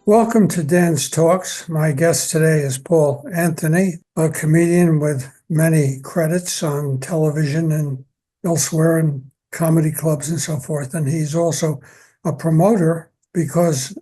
Welcome to Dan's Talks. My guest today is Paul Anthony, a comedian with many credits on television and elsewhere in comedy clubs and so forth. And he's also a promoter because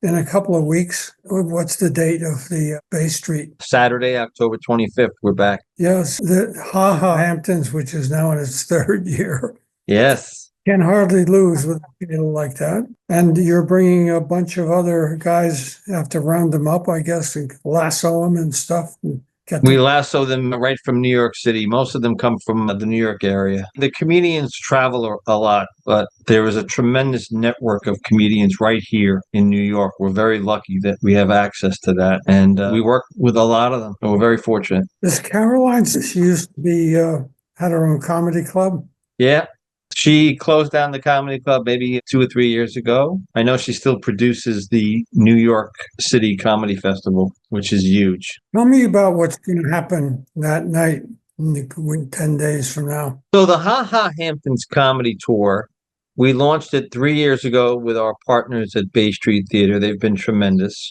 in a couple of weeks, what's the date of the Bay Street? Saturday, October 25th, we're back. Yes, the Ha Ha Hamptons, which is now in its third year. Yes. Can hardly lose with people like that. And you're bringing a bunch of other guys, you have to round them up, I guess, and lasso them and stuff. And we lasso them right from New York City. Most of them come from the New York area. The comedians travel a lot, but there is a tremendous network of comedians right here in New York. We're very lucky that we have access to that. And we work with a lot of them. And we're very fortunate. This Caroline, she used to be, had her own comedy club. Yeah. She closed down the comedy club maybe 2 or 3 years ago. I know she still produces the New York City Comedy Festival, which is huge. Tell me about what's going to happen that night, 10 days from now. So the Ha Ha Hamptons comedy tour, we launched it 3 years ago with our partners at Bay Street Theater. They've been tremendous.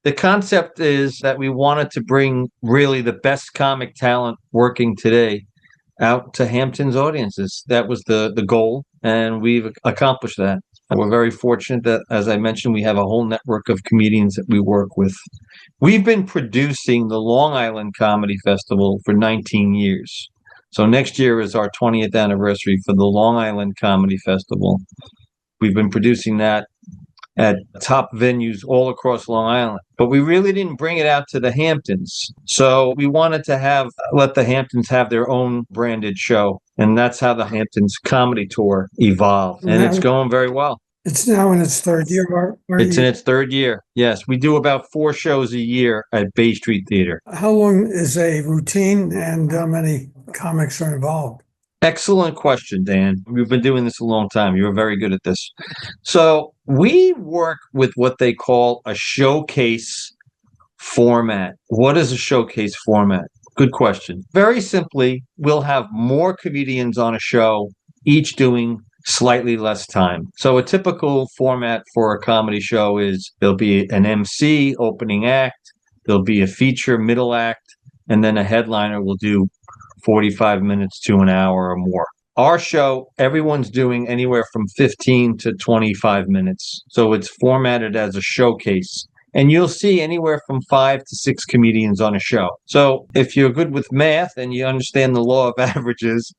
The concept is that we wanted to bring really the best comic talent working today out to Hamptons audiences. That was the goal, and we've accomplished that. We're very fortunate that, as I mentioned, we have a whole network of comedians that we work with. We've been producing the Long Island Comedy Festival for 19 years. So next year is our 20th anniversary for the Long Island Comedy Festival. We've been producing that at top venues all across Long Island. But we really didn't bring it out to the Hamptons. So we wanted to let the Hamptons have their own branded show. And that's how the Hamptons Comedy Tour evolved. And it's going very well. It's now in its third year. It's in its third year. Yes. We do about 4 shows a year at Bay Street Theater. How long is a routine and how many comics are involved? Excellent question, Dan. We've been doing this a long time. You're very good at this. So we work with what they call a showcase format. What is a showcase format? Good question. Very simply, we'll have more comedians on a show, each doing slightly less time. So a typical format for a comedy show is there'll be an MC, opening act, there'll be a feature, middle act, and then a headliner will do 45 minutes to an hour or more. Our show, everyone's doing anywhere from 15 to 25 minutes. So it's formatted as a showcase. And you'll see anywhere from 5 to 6 comedians on a show. So if you're good with math and you understand the law of averages,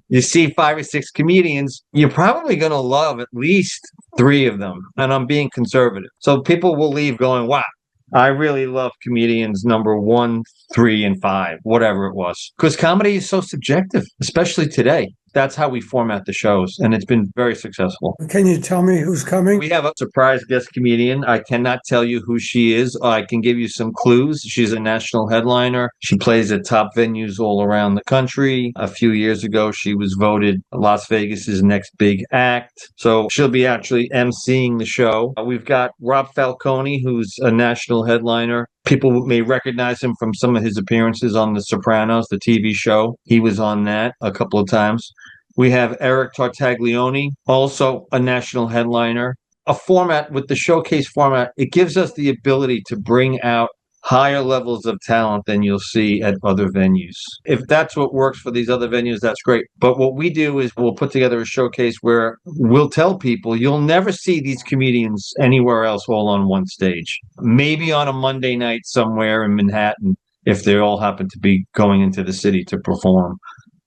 you see 5 or 6 comedians, you're probably going to love at least 3 of them. And I'm being conservative. So people will leave going, wow, I really love comedians number 1, 3, and 5, whatever it was. Because comedy is so subjective, especially today. That's how we format the shows, and it's been very successful. Can you tell me who's coming? We have a surprise guest comedian. I cannot tell you who she is. I can give you some clues. She's a national headliner. She plays at top venues all around the country. A few years ago, she was voted Las Vegas's next big act. So she'll be actually emceeing the show. We've got Rob Falcone, who's a national headliner. People may recognize him from some of his appearances on The Sopranos, the TV show. He was on that a couple of times. We have Eric Tartaglione, also a national headliner. A format with the showcase format, it gives us the ability to bring out higher levels of talent than you'll see at other venues. If that's what works for these other venues, that's great. But what we do is we'll put together a showcase where we'll tell people you'll never see these comedians anywhere else all on one stage. Maybe on a Monday night somewhere in Manhattan, if they all happen to be going into the city to perform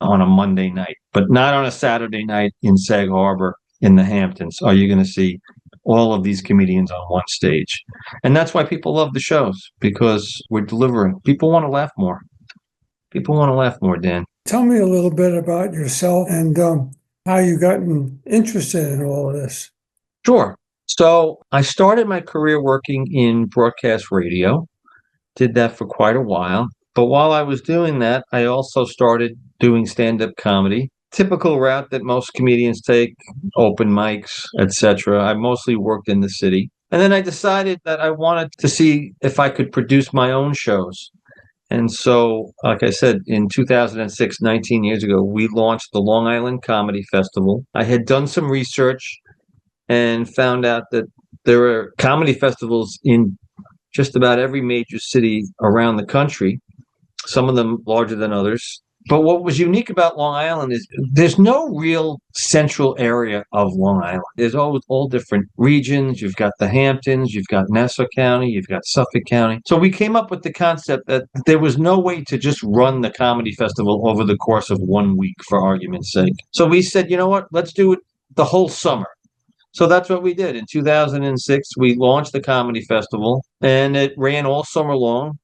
on a Monday night, but not on a Saturday night in Sag Harbor in the Hamptons are you going to see all of these comedians on one stage. And that's why people love the shows, because we're delivering. People want to laugh more. People want to laugh more, Dan. Tell me a little bit about yourself and how you gotten interested in all of this. Sure. So I started my career working in broadcast radio, did that for quite a while. But while I was doing that, I also started doing stand-up comedy. Typical route that most comedians take, open mics, etc. I mostly worked in the city. And then I decided that I wanted to see if I could produce my own shows. And so, like I said, in 2006, 19 years ago, we launched the Long Island Comedy Festival. I had done some research and found out that There are comedy festivals in just about every major city around the country, some of them larger than others. But what was unique about Long Island is there's no real central area of Long Island. There's all different regions. You've got the Hamptons, you've got Nassau County, you've got Suffolk County. So we came up with the concept that there was no way to just run the comedy festival over the course of 1 week, for argument's sake. So we said, you know what, let's do it the whole summer. So that's what we did. In 2006, we launched the comedy festival, and it ran all summer long.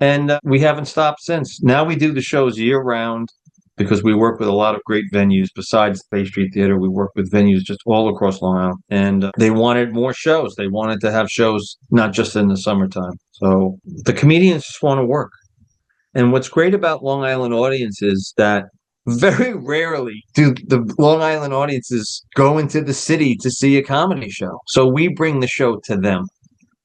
And we haven't stopped since. Now we do the shows year round because we work with a lot of great venues. Besides Bay Street Theater, we work with venues just all across Long Island. And they wanted more shows. They wanted to have shows not just in the summertime. So the comedians just want to work. And what's great about Long Island audiences is that very rarely do the Long Island audiences go into the city to see a comedy show. So we bring the show to them,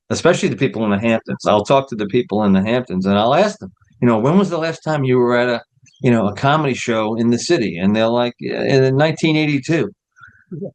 especially the people in the Hamptons. I'll talk to the people in the Hamptons and I'll ask them, when was the last time you were at a comedy show in the city? And they're like, in 1982.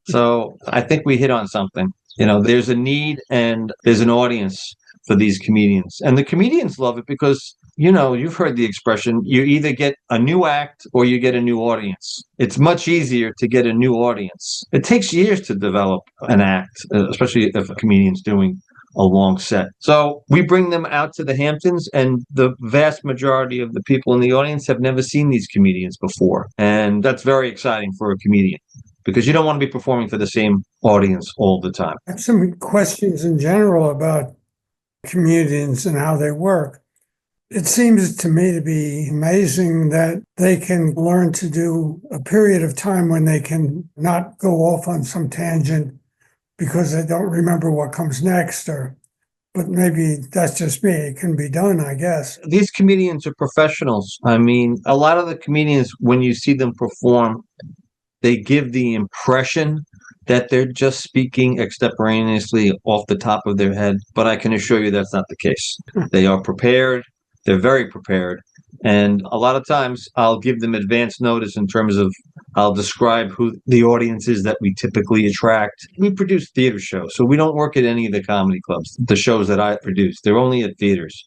So I think we hit on something. There's a need and there's an audience for these comedians. And the comedians love it because, you've heard the expression, you either get a new act or you get a new audience. It's much easier to get a new audience. It takes years to develop an act, especially if a comedian's doing a long set. So we bring them out to the Hamptons, and the vast majority of the people in the audience have never seen these comedians before. And that's very exciting for a comedian because you don't want to be performing for the same audience all the time. I have some questions in general about comedians and how they work. It seems to me to be amazing that they can learn to do a period of time when they can not go off on some tangent because they don't remember what comes next, but maybe that's just me. It can be done, I guess. These comedians are professionals. I mean, a lot of the comedians, when you see them perform, they give the impression that they're just speaking extemporaneously off the top of their head. But I can assure you that's not the case. They are prepared. They're very prepared. And a lot of times I'll give them advance notice in terms of I'll describe who the audience is that we typically attract. We produce theater shows, so we don't work at any of the comedy clubs. The shows that I produce, they're only at theaters.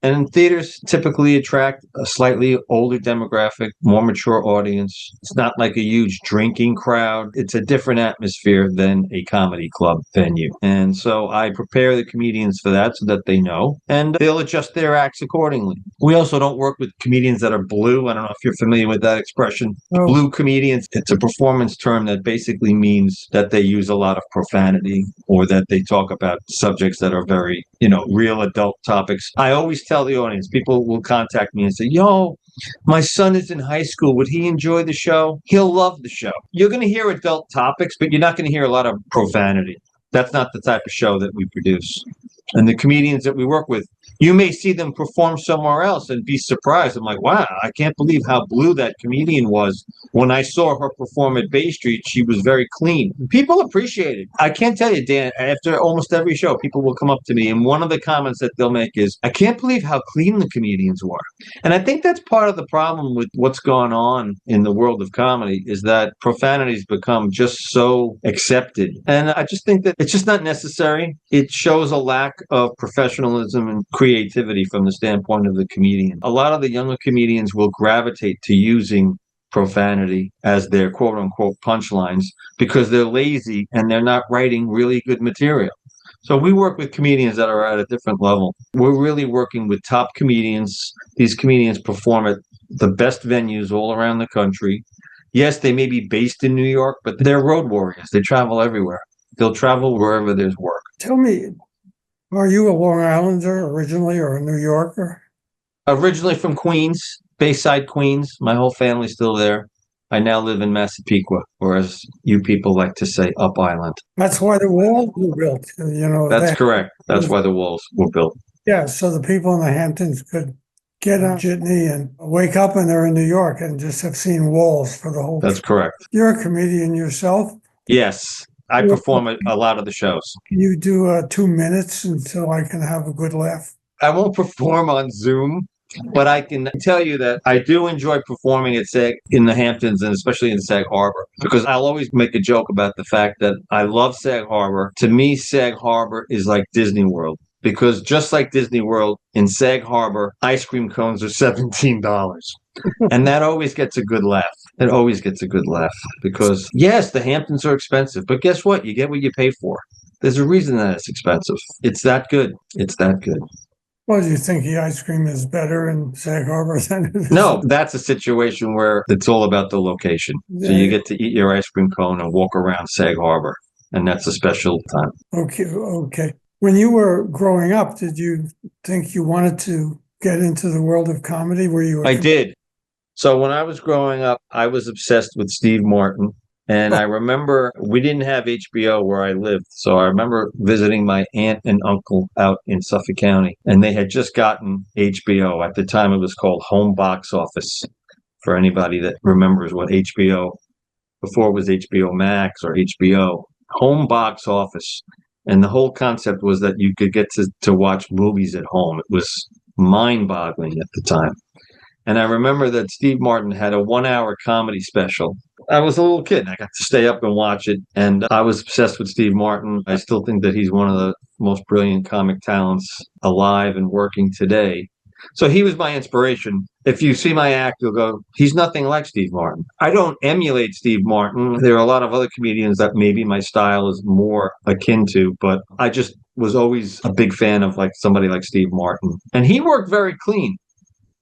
And theaters typically attract a slightly older demographic, more mature audience. It's not like a huge drinking crowd. It's a different atmosphere than a comedy club venue. And so I prepare the comedians for that so that they know, and they'll adjust their acts accordingly. We also don't work with comedians that are blue. I don't know if you're familiar with that expression. Oh. Blue comedians, it's a performance term that basically means that they use a lot of profanity or that they talk about subjects that are very, real adult topics. I always tell the audience, people will contact me and say, my son is in high school. Would he enjoy the show? He'll love the show. You're going to hear adult topics, but you're not going to hear a lot of profanity. That's not the type of show that we produce. And the comedians that we work with, you may see them perform somewhere else and be surprised. I'm like, wow, I can't believe how blue that comedian was. When I saw her perform at Bay Street, she was very clean. People appreciate it. I can't tell you, Dan, after almost every show, people will come up to me, and one of the comments that they'll make is, I can't believe how clean the comedians were. And I think that's part of the problem with what's gone on in the world of comedy is that profanity's become just so accepted. And I just think that it's just not necessary. It shows a lack of professionalism and creativity from the standpoint of the comedian. A lot of the younger comedians will gravitate to using profanity as their quote unquote punchlines because they're lazy and they're not writing really good material. So we work with comedians that are at a different level. We're really working with top comedians. These comedians perform at the best venues all around the country. Yes, they may be based in New York, but they're road warriors. They travel everywhere. They'll travel wherever there's work. Tell me, are you a Long Islander originally or a New Yorker? Originally from Queens, Bayside, Queens. My whole family's still there. I now live in Massapequa, or as you people like to say, Up Island. That's why the walls were built, That's correct. That's why the walls were built. Yeah, so the people in the Hamptons could get on a jitney and wake up and they're in New York and just have seen walls for the whole That's correct. You're a comedian yourself? Yes. I perform at a lot of the shows. Can you do 2 minutes until I can have a good laugh? I won't perform on Zoom, But I can tell you that I do enjoy performing at Sag in the Hamptons and especially in Sag Harbor, because I'll always make a joke about the fact that I love Sag Harbor. To me, Sag Harbor is like Disney World, because just like Disney World, in Sag Harbor, ice cream cones are $17. And that always gets a good laugh. It always gets a good laugh because, yes, the Hamptons are expensive, but guess what? You get what you pay for. There's a reason that it's expensive. It's that good. It's that good. Well, do you think the ice cream is better in Sag Harbor than it is? No, that's a situation where it's all about the location. So you get to eat your ice cream cone and walk around Sag Harbor, and that's a special time. Okay. When you were growing up, did you think you wanted to get into the world of comedy? Were you? I did. So when I was growing up, I was obsessed with Steve Martin. And I remember we didn't have HBO where I lived. So I remember visiting my aunt and uncle out in Suffolk County, and they had just gotten HBO. At the time, it was called Home Box Office, for anybody that remembers what HBO, before it was HBO Max or HBO, Home Box Office. And the whole concept was that you could get to watch movies at home. It was mind-boggling at the time. And I remember that Steve Martin had a 1 hour comedy special. I was a little kid and I got to stay up and watch it. And I was obsessed with Steve Martin. I still think that he's one of the most brilliant comic talents alive and working today. So he was my inspiration. If you see my act, you'll go, he's nothing like Steve Martin. I don't emulate Steve Martin. There are a lot of other comedians that maybe my style is more akin to, but I just was always a big fan of like somebody like Steve Martin. And he worked very clean.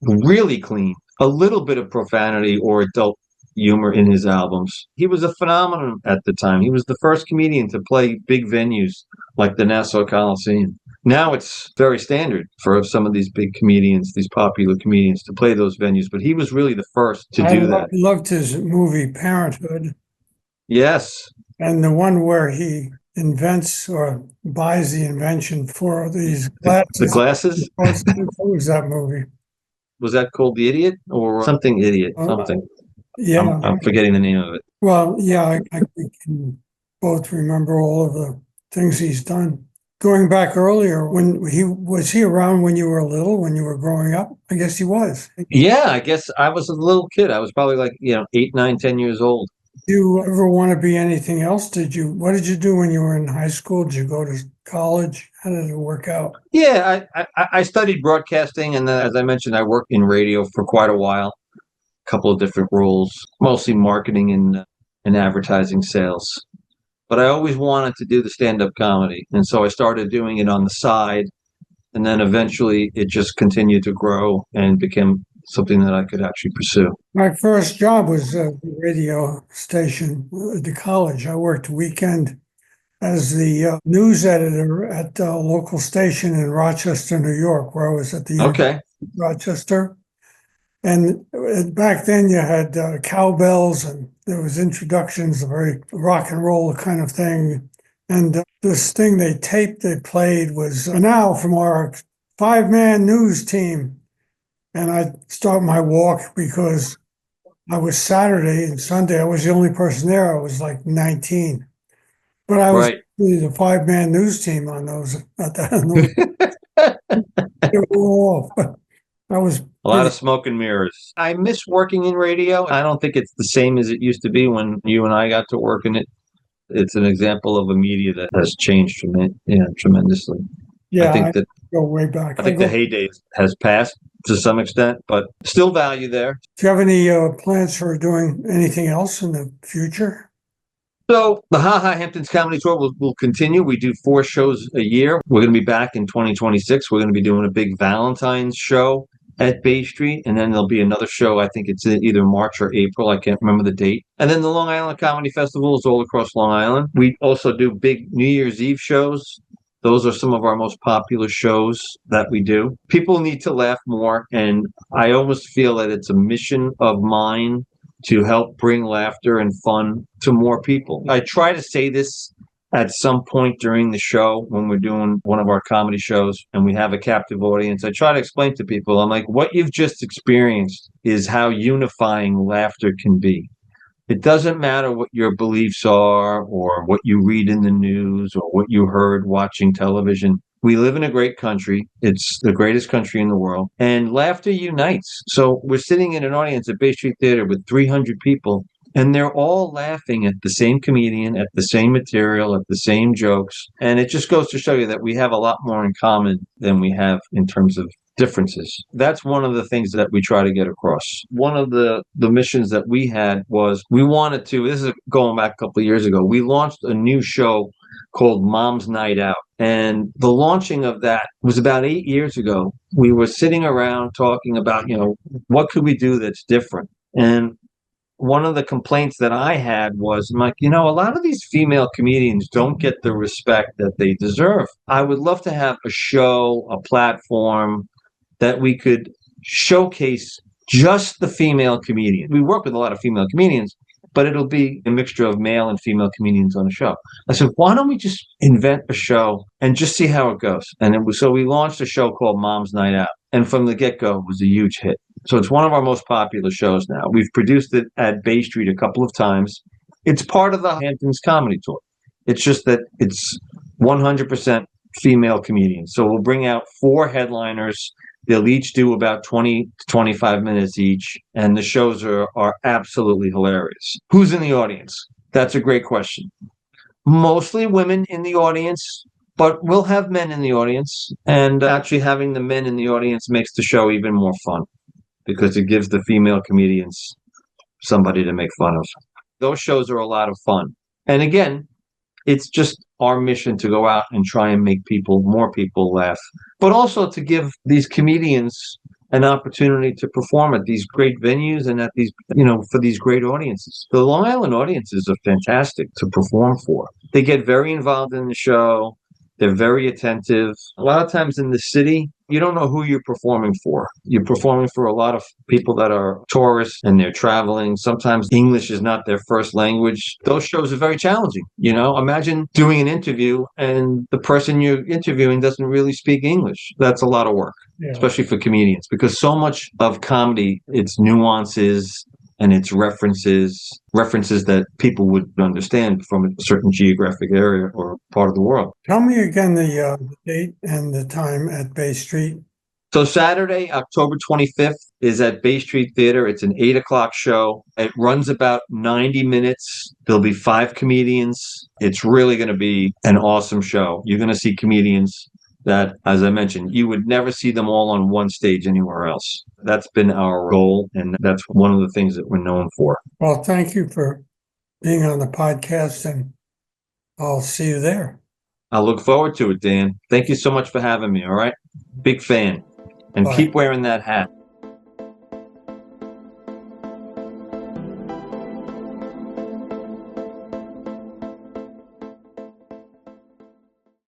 Really clean, a little bit of profanity or adult humor in his albums. He was a phenomenon at the time. He was the first comedian to play big venues like the Nassau Coliseum. Now it's very standard for some of these big comedians, these popular comedians, to play those venues, but he was really the first to do that. I loved his movie Parenthood. Yes. And the one where he invents or buys the invention for these glasses. The glasses? What was that movie? Was that called The Idiot or something Idiot? Something. Yeah. I'm forgetting the name of it. Well, yeah, we can both remember all of the things he's done. Going back earlier, when was he around when you were little, when you were growing up? I guess he was. Yeah, I guess I was a little kid. I was probably like, 8, 9, 10 years old. Do you ever want to be anything else? What did you do when you were in high school? Did you go to college? How did it work out? Yeah, I studied broadcasting, and then, as I mentioned, I worked in radio for quite a while, a couple of different roles, mostly marketing and advertising sales. But I always wanted to do the stand-up comedy, and so I started doing it on the side, and then eventually it just continued to grow and became something that I could actually pursue. My first job was a radio station at the college. I worked weekend as the news editor at a local station in Rochester, New York, where I was at the University of Rochester. And back then you had cowbells and there was introductions, a very rock and roll kind of thing. And this thing they played was now from our 5-man news team. And I start my walk because I was Saturday and Sunday. I was the only person there. I was like 19. But I was really the 5-man news team on those. They were all off. I was a lot of smoke and mirrors. I miss working in radio. I don't think it's the same as it used to be when you and I got to work in it. It's an example of a media that has changed tremendously. Yeah, I think that go way back. I think the heyday has passed to some extent, but still value there. Do you have any plans for doing anything else in the future? So the Ha Ha Hamptons Comedy Tour will continue. We do 4 shows a year. We're going to be back in 2026. We're going to be doing a big Valentine's show at Bay Street, and then there'll be another show. I think it's either March or April. I can't remember the date. And then the Long Island Comedy Festival is all across Long Island. We also do big New Year's Eve shows. Those are some of our most popular shows that we do. People need to laugh more, and I almost feel that it's a mission of mine to help bring laughter and fun to more people. I try to say this at some point during the show when we're doing one of our comedy shows and we have a captive audience. I try to explain to people, I'm like, what you've just experienced is how unifying laughter can be. It doesn't matter what your beliefs are or what you read in the news or what you heard watching television. We live in a great country. It's the greatest country in the world. And laughter unites. So we're sitting in an audience at Bay Street Theater with 300 people, and they're all laughing at the same comedian, at the same material, at the same jokes. And it just goes to show you that we have a lot more in common than we have in terms of differences. That's one of the things that we try to get across. One of the missions that we had was we wanted to, this is going back a couple of years ago, we launched a new show called Mom's Night Out. And the launching of that was about 8 years ago. We were sitting around talking about, what could we do that's different? And one of the complaints that I had was, I'm like, a lot of these female comedians don't get the respect that they deserve. I would love to have a show, a platform that we could showcase just the female comedian. We work with a lot of female comedians, but it'll be a mixture of male and female comedians on a show. I said, why don't we just invent a show and just see how it goes? And so we launched a show called Mom's Night Out. And from the get-go, it was a huge hit. So it's one of our most popular shows now. We've produced it at Bay Street a couple of times. It's part of the Hamptons comedy tour. It's just that it's 100% female comedians. So we'll bring out 4 headliners. They'll each do about 20 to 25 minutes each, and the shows are absolutely hilarious. Who's in the audience? That's a great question. Mostly women in the audience, but we'll have men in the audience, and actually having the men in the audience makes the show even more fun because it gives the female comedians somebody to make fun of. Those shows are a lot of fun. And again, it's just our mission to go out and try and make more people laugh, but also to give these comedians an opportunity to perform at these great venues and at these, for these great audiences. The Long Island audiences are fantastic to perform for. They get very involved in the show. They're very attentive. A lot of times in the city, you don't know who you're performing for. You're performing for a lot of people that are tourists and they're traveling. Sometimes English is not their first language. Those shows are very challenging. Imagine doing an interview and the person you're interviewing doesn't really speak English. That's a lot of work, especially for comedians, because so much of comedy, it's nuances, and it's references that people would understand from a certain geographic area or part of the world. Tell me again the date and the time at Bay Street. So Saturday, October 25th is at Bay Street Theater. It's an 8:00 show. It runs about 90 minutes. There'll be 5 comedians. It's really going to be an awesome show. You're going to see comedians that, as I mentioned, you would never see them all on one stage anywhere else. That's been our goal, and that's one of the things that we're known for. Well, thank you for being on the podcast, and I'll see you there. I look forward to it, Dan. Thank you so much for having me, all right? Big fan. And Bye. Keep wearing that hat.